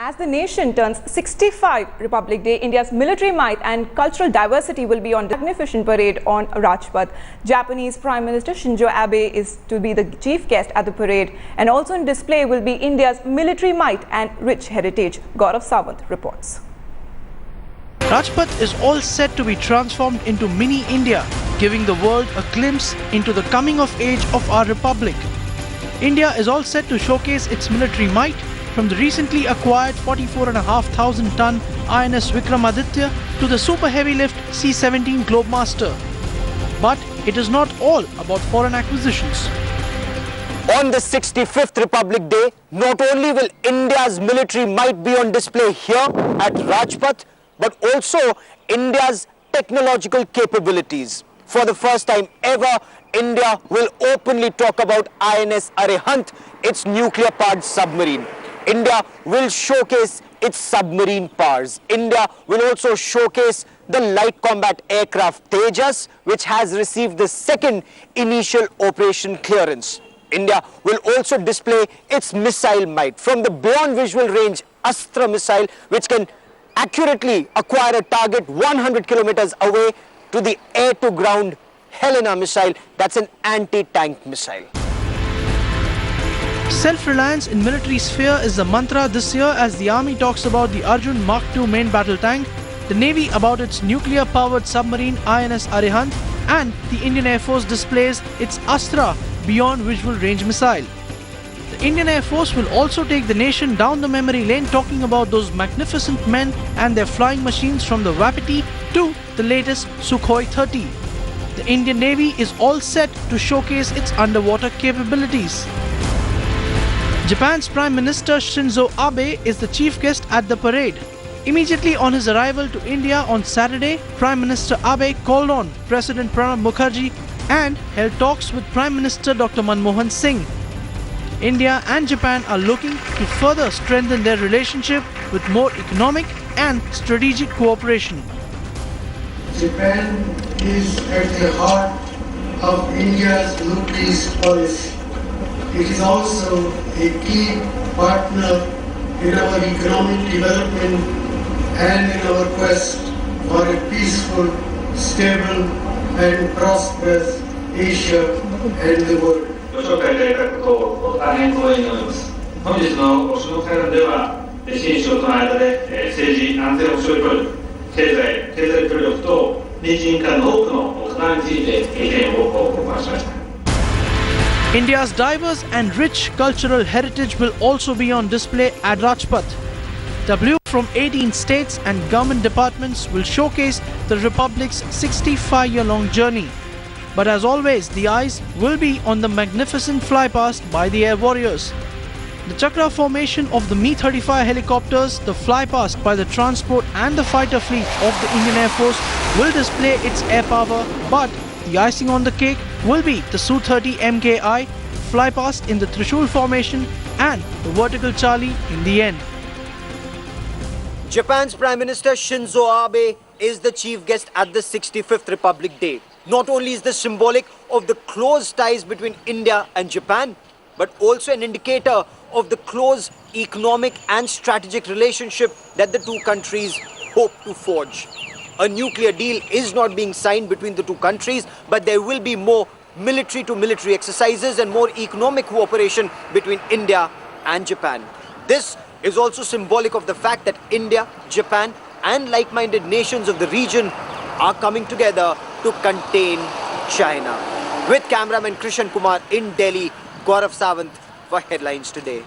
As the nation turns 65 Republic Day, India's military might and cultural diversity will be on magnificent parade on Rajpath. Japanese Prime Minister Shinzo Abe is to be the chief guest at the parade, and also on display will be India's military might and rich heritage. Gaurav Sawant reports. Rajpath is all set to be transformed into mini India, giving the world a glimpse into the coming of age of our republic. India is all set to showcase its military might, from the recently acquired 44,500-ton INS Vikramaditya to the super heavy lift C-17 Globemaster. But it is not all about foreign acquisitions. On the 65th Republic Day, not only will India's military might be on display here at Rajpath, but also India's technological capabilities. For the first time ever, India will openly talk about INS Arihant, its nuclear-powered submarine. India will showcase its submarine powers. India will also showcase the light combat aircraft Tejas, which has received the second initial operation clearance. India will also display its missile might, from the beyond visual range Astra missile, which can accurately acquire a target 100 kilometers away, to the air-to-ground Helena missile, that's an anti-tank missile. Self-reliance in military sphere is the mantra this year as the Army talks about the Arjun Mark II main battle tank, the Navy about its nuclear-powered submarine INS Arihant, and the Indian Air Force displays its Astra beyond visual range missile. The Indian Air Force will also take the nation down the memory lane, talking about those magnificent men and their flying machines, from the Wapiti to the latest Sukhoi 30. The Indian Navy is all set to showcase its underwater capabilities. Japan's Prime Minister Shinzo Abe is the chief guest at the parade. Immediately on his arrival to India on Saturday, Prime Minister Abe called on President Pranab Mukherjee and held talks with Prime Minister Dr. Manmohan Singh. India and Japan are looking to further strengthen their relationship with more economic and strategic cooperation. Japan is at the heart of India's Look East policy. It is also a key partner in our economic development and in our quest for a peaceful, stable and prosperous Asia and the world. ご紹介いただいたことを大変光栄に思います。本日のご首脳会談では、新首脳との間で政治安全保障協力、経済協力と日印間の多くの課題について意見を交換しました。India's diverse and rich cultural heritage will also be on display at Rajpath. W from 18 states and government departments will showcase the Republic's 65-year-long journey. But as always, the eyes will be on the magnificent flypast by the air warriors. The Chakra formation of the Mi-35 helicopters, the flypast by the transport and the fighter fleet of the Indian Air Force will display its air power, but the icing on the cake will be the Su-30 MKI, flypast in the Trishul formation, and the vertical Charlie in the end. Japan's Prime Minister Shinzo Abe is the chief guest at the 65th Republic Day. Not only is this symbolic of the close ties between India and Japan, but also an indicator of the close economic and strategic relationship that the two countries hope to forge. A nuclear deal is not being signed between the two countries, but there will be more military-to-military exercises and more economic cooperation between India and Japan. This is also symbolic of the fact that India, Japan and like-minded nations of the region are coming together to contain China. With cameraman Krishan Kumar in Delhi, Gaurav Sawant for Headlines Today.